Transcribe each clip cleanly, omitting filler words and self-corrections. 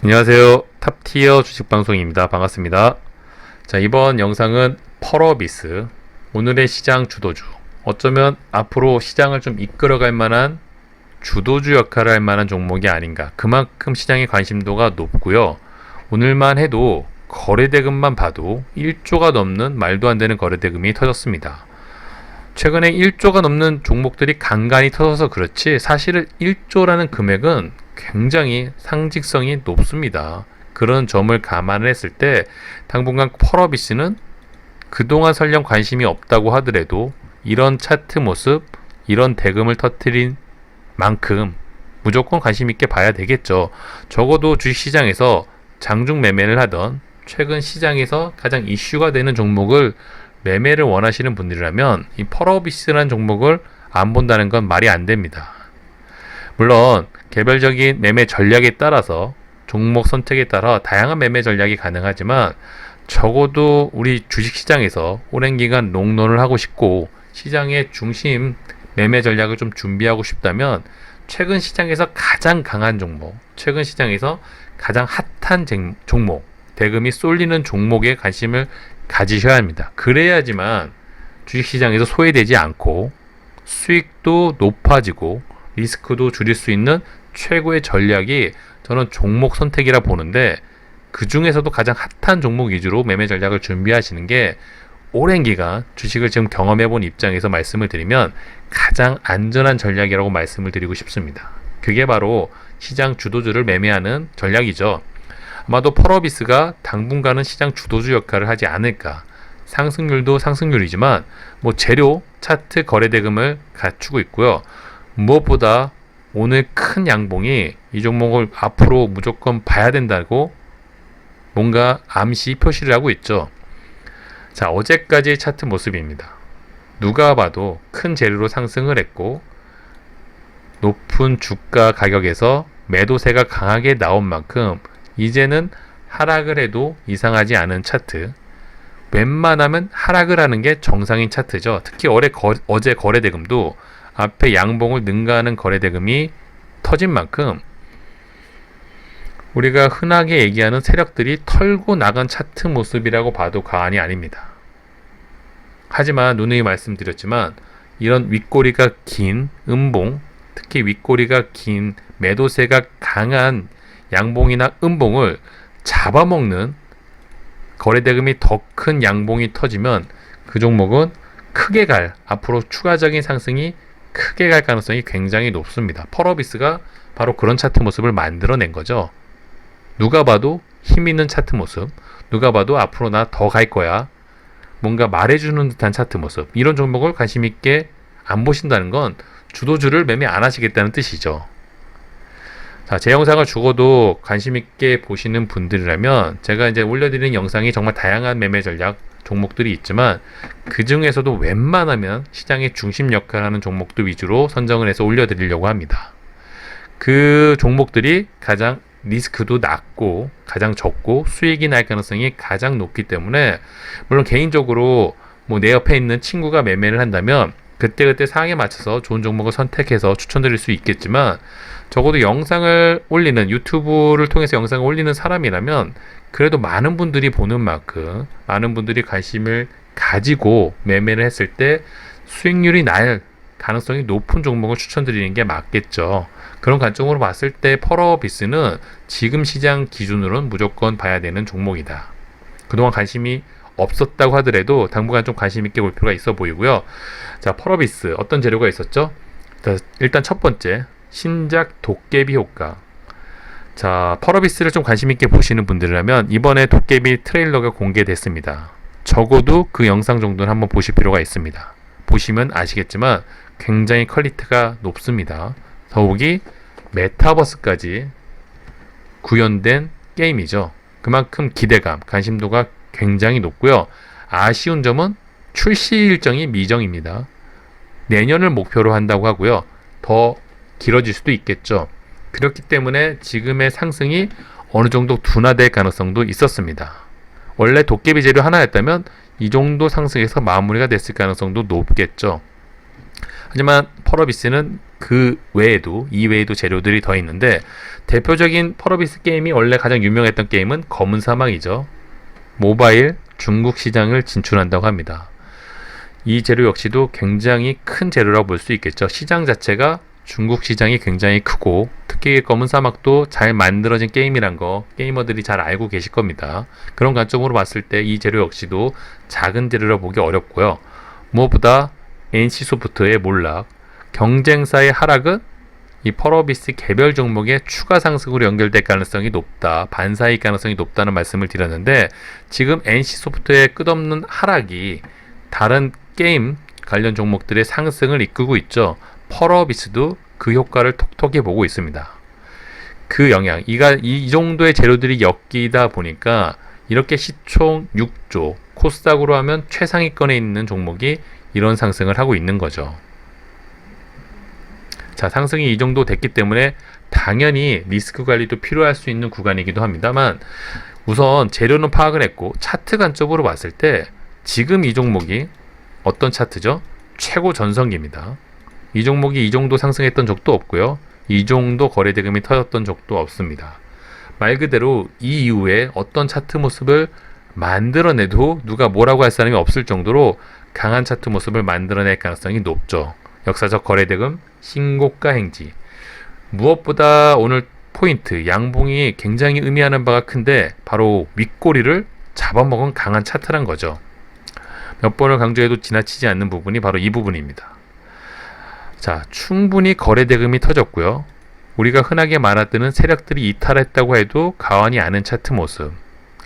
안녕하세요. 탑티어 주식방송입니다. 반갑습니다. 자, 이번 영상은 펄어비스, 오늘의 시장 주도주, 어쩌면 앞으로 시장을 좀 이끌어갈 만한 주도주 역할을 할 만한 종목이 아닌가. 그만큼 시장의 관심도가 높고요. 오늘만 해도 거래대금만 봐도 1조가 넘는 말도 안 되는 거래대금이 터졌습니다. 최근에 1조가 넘는 종목들이 간간히 터져서 그렇지 사실은 1조라는 금액은 굉장히 상징성이 높습니다. 그런 점을 감안을 했을 때 당분간 펄어비스는 그동안 설령 관심이 없다고 하더라도 이런 차트 모습, 이런 대금을 터뜨린 만큼 무조건 관심 있게 봐야 되겠죠. 적어도 주식시장에서 장중 매매를 하던 최근 시장에서 가장 이슈가 되는 종목을 매매를 원하시는 분들이라면 이 펄어비스라는 종목을 안 본다는 건 말이 안 됩니다. 물론 개별적인 매매 전략에 따라서 종목 선택에 따라 다양한 매매 전략이 가능하지만 적어도 우리 주식시장에서 오랜 기간 롱런을 하고 싶고 시장의 중심 매매 전략을 좀 준비하고 싶다면 최근 시장에서 가장 강한 종목, 최근 시장에서 가장 핫한 종목, 대금이 쏠리는 종목에 관심을 가지셔야 합니다. 그래야지만 주식시장에서 소외되지 않고 수익도 높아지고 리스크도 줄일 수 있는 최고의 전략이 저는 종목 선택이라 보는데, 그 중에서도 가장 핫한 종목 위주로 매매 전략을 준비하시는 게 오랜 기간 주식을 지금 경험해 본 입장에서 말씀을 드리면 가장 안전한 전략이라고 말씀을 드리고 싶습니다. 그게 바로 시장 주도주를 매매하는 전략이죠. 아마도 펄어비스가 당분간은 시장 주도주 역할을 하지 않을까. 상승률도 상승률이지만 재료, 차트, 거래대금을 갖추고 있고요. 무엇보다 오늘 큰 양봉이 이 종목을 앞으로 무조건 봐야 된다고 뭔가 암시 표시를 하고 있죠. 자, 어제까지의 차트 모습입니다. 누가 봐도 큰 재료로 상승을 했고 높은 주가 가격에서 매도세가 강하게 나온 만큼 이제는 하락을 해도 이상하지 않은 차트. 웬만하면 하락을 하는 게 정상인 차트죠. 특히 어제 거래대금도 앞에 양봉을 능가하는 거래대금이 터진 만큼 우리가 흔하게 얘기하는 세력들이 털고 나간 차트 모습이라고 봐도 과언이 아닙니다. 하지만 누누이 말씀드렸지만 이런 윗꼬리가 긴 음봉, 특히 윗꼬리가 긴 매도세가 강한 양봉이나 음봉을 잡아먹는 거래대금이 더 큰 양봉이 터지면 그 종목은 앞으로 추가적인 상승이 크게 갈 가능성이 굉장히 높습니다. 펄어비스가 바로 그런 차트 모습을 만들어낸 거죠. 누가 봐도 힘 있는 차트 모습, 누가 봐도 앞으로 나 더 갈 거야, 뭔가 말해주는 듯한 차트 모습, 이런 종목을 관심 있게 안 보신다는 건 주도주를 매매 안 하시겠다는 뜻이죠. 자, 제 영상을 죽어도 관심 있게 보시는 분들이라면 제가 이제 올려드리는 영상이 정말 다양한 매매 전략 종목들이 있지만 그 중에서도 웬만하면 시장의 중심 역할을 하는 종목들 위주로 선정을 해서 올려드리려고 합니다. 그 종목들이 가장 리스크도 낮고 가장 적고 수익이 날 가능성이 가장 높기 때문에, 물론 개인적으로 내 옆에 있는 친구가 매매를 한다면 그때그때 상황에 맞춰서 좋은 종목을 선택해서 추천드릴 수 있겠지만, 적어도 영상을 올리는, 유튜브를 통해서 영상을 올리는 사람이라면 그래도 많은 분들이 보는 만큼 많은 분들이 관심을 가지고 매매를 했을 때 수익률이 날 가능성이 높은 종목을 추천드리는 게 맞겠죠. 그런 관점으로 봤을 때 펄어비스는 지금 시장 기준으로는 무조건 봐야 되는 종목이다. 그동안 관심이 없었다고 하더라도 당분간 좀 관심 있게 볼 필요가 있어 보이고요. 자, 펄어비스 어떤 재료가 있었죠? 자, 일단 첫 번째, 신작 도깨비 효과. 자, 펄어비스를 좀 관심 있게 보시는 분들이라면 이번에 도깨비 트레일러가 공개됐습니다. 적어도 그 영상 정도는 한번 보실 필요가 있습니다. 보시면 아시겠지만 굉장히 퀄리티가 높습니다. 더욱이 메타버스까지 구현된 게임이죠. 그만큼 기대감, 관심도가 굉장히 높고요. 아쉬운 점은 출시 일정이 미정입니다. 내년을 목표로 한다고 하고요. 더 길어질 수도 있겠죠. 그렇기 때문에 지금의 상승이 어느 정도 둔화될 가능성도 있었습니다. 원래 도깨비 재료 하나였다면 이 정도 상승에서 마무리가 됐을 가능성도 높겠죠. 하지만 펄어비스는 그 외에도 이외에도 재료들이 더 있는데 대표적인 펄어비스 게임이 원래 가장 유명했던 게임은 검은 사막이죠. 모바일 중국 시장을 진출한다고 합니다. 이 재료 역시도 굉장히 큰 재료라고 볼 수 있겠죠. 시장 자체가 중국 시장이 굉장히 크고 특히 검은 사막도 잘 만들어진 게임이란 거 게이머들이 잘 알고 계실 겁니다. 그런 관점으로 봤을 때 이 재료 역시도 작은 재료라 보기 어렵고요. 무엇보다 NC소프트의 몰락, 경쟁사의 하락은 이 펄어비스 개별 종목의 추가 상승으로 연결될 가능성이 높다, 반사이익 가능성이 높다는 말씀을 드렸는데 지금 NC소프트의 끝없는 하락이 다른 게임 관련 종목들의 상승을 이끌고 있죠. 펄어비스도 그 효과를 톡톡히 보고 있습니다. 그 영향, 이 정도의 재료들이 엮이다 보니까 이렇게 시총 6조, 코스닥으로 하면 최상위권에 있는 종목이 이런 상승을 하고 있는 거죠. 자, 상승이 이 정도 됐기 때문에 당연히 리스크 관리도 필요할 수 있는 구간이기도 합니다만 우선 재료는 파악을 했고 차트 관점으로 봤을 때 지금 이 종목이 어떤 차트죠? 최고 전성기입니다. 이 종목이 이 정도 상승했던 적도 없고요. 이 정도 거래대금이 터졌던 적도 없습니다. 말 그대로 이 이후에 어떤 차트 모습을 만들어내도 누가 뭐라고 할 사람이 없을 정도로 강한 차트 모습을 만들어낼 가능성이 높죠. 역사적 거래대금 신고가 행지. 무엇보다 오늘 포인트 양봉이 굉장히 의미하는 바가 큰데 바로 윗꼬리를 잡아먹은 강한 차트란 거죠. 몇 번을 강조해도 지나치지 않는 부분이 바로 이 부분입니다. 자, 충분히 거래대금이 터졌고요. 우리가 흔하게 말하드는 세력들이 이탈했다고 해도 과언이 아닌 차트 모습.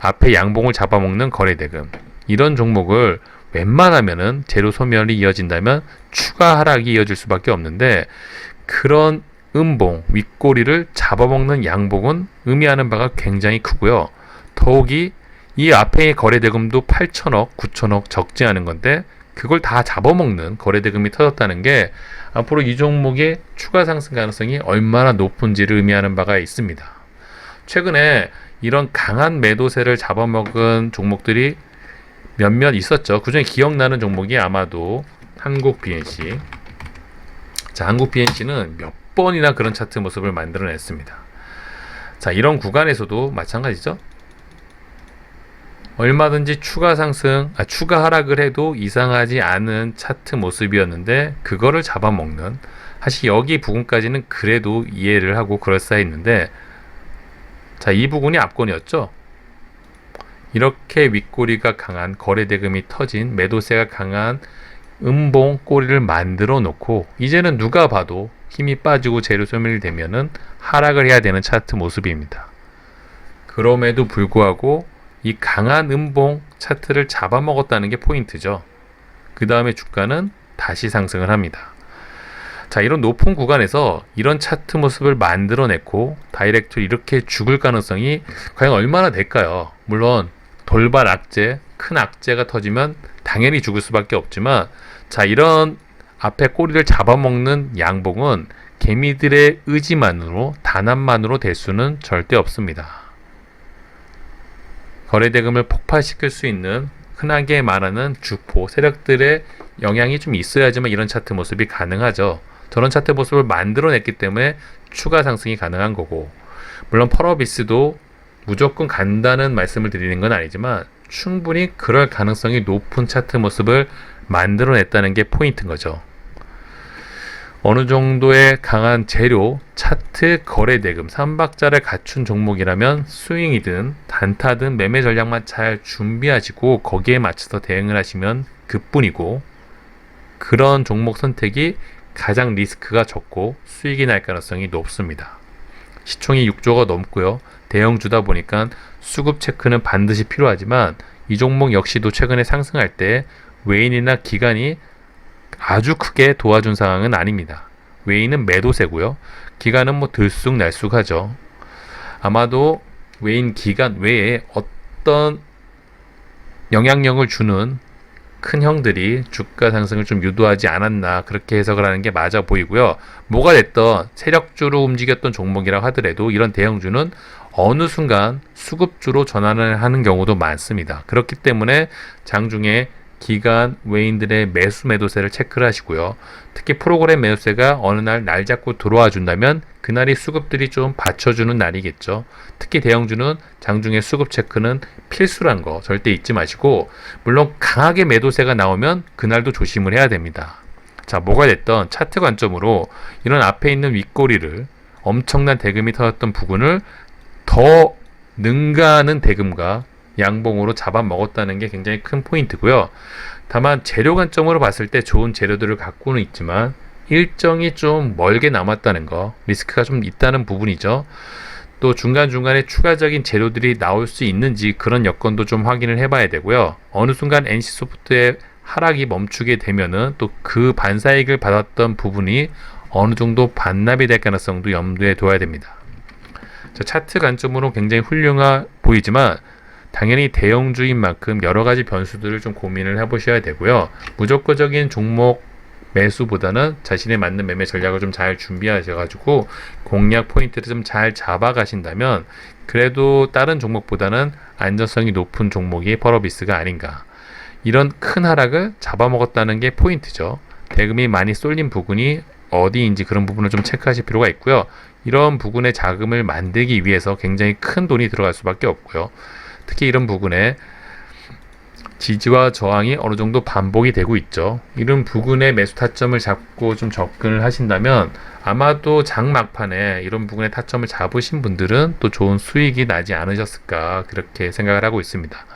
앞에 양봉을 잡아먹는 거래대금. 이런 종목을 웬만하면은 재료 소멸이 이어진다면 추가 하락이 이어질 수밖에 없는데 그런 음봉, 윗꼬리를 잡아먹는 양봉은 의미하는 바가 굉장히 크고요. 더욱이 이 앞에 거래대금도 8천억, 9천억 적지 않은 건데 그걸 다 잡아먹는 거래대금이 터졌다는 게 앞으로 이 종목의 추가 상승 가능성이 얼마나 높은지를 의미하는 바가 있습니다. 최근에 이런 강한 매도세를 잡아먹은 종목들이 몇몇 있었죠. 그중에 기억나는 종목이 아마도 한국 BNC. 자, 한국 BNC는 몇 번이나 그런 차트 모습을 만들어냈습니다. 자, 이런 구간에서도 마찬가지죠. 얼마든지 추가 하락을 해도 이상하지 않은 차트 모습이었는데 그거를 잡아먹는, 사실 여기 부분까지는 그래도 이해를 하고 그럴싸했는데 자, 이 부분이 압권이었죠. 이렇게 윗꼬리가 강한 거래대금이 터진 매도세가 강한 음봉 꼬리를 만들어 놓고 이제는 누가 봐도 힘이 빠지고 재료 소멸이 되면은 하락을 해야 되는 차트 모습입니다. 그럼에도 불구하고 이 강한 음봉 차트를 잡아먹었다는 게 포인트죠. 그 다음에 주가는 다시 상승을 합니다. 자, 이런 높은 구간에서 이런 차트 모습을 만들어냈고 다이렉트로 이렇게 죽을 가능성이 과연 얼마나 될까요? 물론 돌발 악재, 큰 악재가 터지면 당연히 죽을 수밖에 없지만 자, 이런 앞에 꼬리를 잡아먹는 양봉은 개미들의 의지만으로, 단합만으로 될 수는 절대 없습니다. 거래대금을 폭발시킬 수 있는 흔하게 말하는 주포, 세력들의 영향이 좀 있어야지만 이런 차트 모습이 가능하죠. 저런 차트 모습을 만들어냈기 때문에 추가 상승이 가능한 거고, 물론 펄어비스도 무조건 간다는 말씀을 드리는 건 아니지만 충분히 그럴 가능성이 높은 차트 모습을 만들어냈다는 게 포인트인 거죠. 어느 정도의 강한 재료, 차트, 거래대금, 3박자를 갖춘 종목이라면 스윙이든 단타든 매매 전략만 잘 준비하시고 거기에 맞춰서 대응을 하시면 그뿐이고, 그런 종목 선택이 가장 리스크가 적고 수익이 날 가능성이 높습니다. 시총이 6조가 넘고요. 대형주다 보니까 수급 체크는 반드시 필요하지만 이 종목 역시도 최근에 상승할 때 외인이나 기관이 아주 크게 도와준 상황은 아닙니다. 외인은 매도세고요. 기관은 뭐 들쑥날쑥하죠. 아마도 외인 기관 외에 어떤 영향력을 주는 큰 형들이 주가 상승을 좀 유도하지 않았나, 그렇게 해석을 하는 게 맞아 보이고요. 뭐가 됐던 세력주로 움직였던 종목이라고 하더라도 이런 대형주는 어느 순간 수급주로 전환을 하는 경우도 많습니다. 그렇기 때문에 장중에 기간 외인들의 매수세를 체크를 하시고요. 특히 프로그램 매수세가 어느 날 잡고 들어와 준다면 그날이 수급들이 좀 받쳐주는 날이겠죠. 특히 대형주는 장중에 수급 체크는 필수란 거 절대 잊지 마시고, 물론 강하게 매도세가 나오면 그날도 조심을 해야 됩니다. 자, 뭐가 됐던 차트 관점으로 이런 앞에 있는 윗꼬리를 엄청난 대금이 터졌던 부분을 더 능가하는 대금과 양봉으로 잡아먹었다는 게 굉장히 큰 포인트고요. 다만 재료 관점으로 봤을 때 좋은 재료들을 갖고는 있지만 일정이 좀 멀게 남았다는 거, 리스크가 좀 있다는 부분이죠. 또 중간중간에 추가적인 재료들이 나올 수 있는지 그런 여건도 좀 확인을 해봐야 되고요. 어느 순간 NC소프트의 하락이 멈추게 되면은 또 그 반사이익을 받았던 부분이 어느 정도 반납이 될 가능성도 염두에 둬야 됩니다. 자, 차트 관점으로 굉장히 훌륭해 보이지만 당연히 대형주인 만큼 여러 가지 변수들을 좀 고민을 해보셔야 되고요. 무조건적인 종목 매수보다는 자신에 맞는 매매 전략을 좀 잘 준비하셔가지고 공략 포인트를 좀 잘 잡아가신다면 그래도 다른 종목보다는 안전성이 높은 종목이 펄어비스가 아닌가. 이런 큰 하락을 잡아먹었다는 게 포인트죠. 대금이 많이 쏠린 부분이 어디인지 그런 부분을 좀 체크하실 필요가 있고요. 이런 부분에 자금을 만들기 위해서 굉장히 큰 돈이 들어갈 수밖에 없고요. 특히 이런 부분에 지지와 저항이 어느 정도 반복이 되고 있죠. 이런 부분에 매수 타점을 잡고 좀 접근을 하신다면 아마도 장 막판에 이런 부분에 타점을 잡으신 분들은 또 좋은 수익이 나지 않으셨을까 그렇게 생각을 하고 있습니다.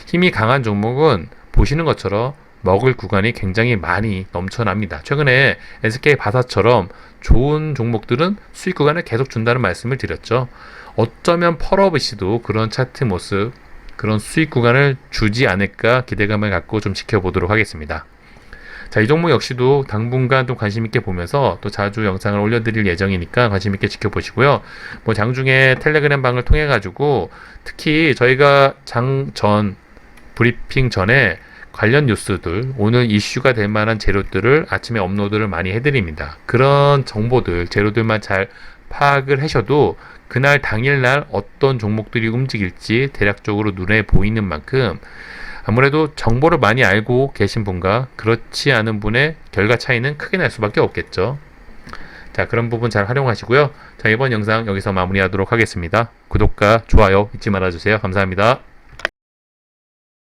힘이 강한 종목은 보시는 것처럼 먹을 구간이 굉장히 많이 넘쳐납니다. 최근에 SK바사처럼 좋은 종목들은 수익 구간을 계속 준다는 말씀을 드렸죠. 어쩌면 펄어비스도 그런 차트 모습, 그런 수익 구간을 주지 않을까 기대감을 갖고 좀 지켜보도록 하겠습니다. 자, 이 종목 역시도 당분간 좀 관심 있게 보면서 또 자주 영상을 올려드릴 예정이니까 관심 있게 지켜보시고요. 뭐 장중에 텔레그램 방을 통해 가지고 특히 저희가 장전 브리핑 전에 관련 뉴스들, 오늘 이슈가 될 만한 재료들을 아침에 업로드를 많이 해드립니다. 그런 정보들, 재료들만 잘 파악을 하셔도 그날 당일날 어떤 종목들이 움직일지 대략적으로 눈에 보이는 만큼 아무래도 정보를 많이 알고 계신 분과 그렇지 않은 분의 결과 차이는 크게 날 수밖에 없겠죠. 자, 그런 부분 잘 활용하시고요. 자, 이번 영상 여기서 마무리하도록 하겠습니다. 구독과 좋아요 잊지 말아주세요. 감사합니다.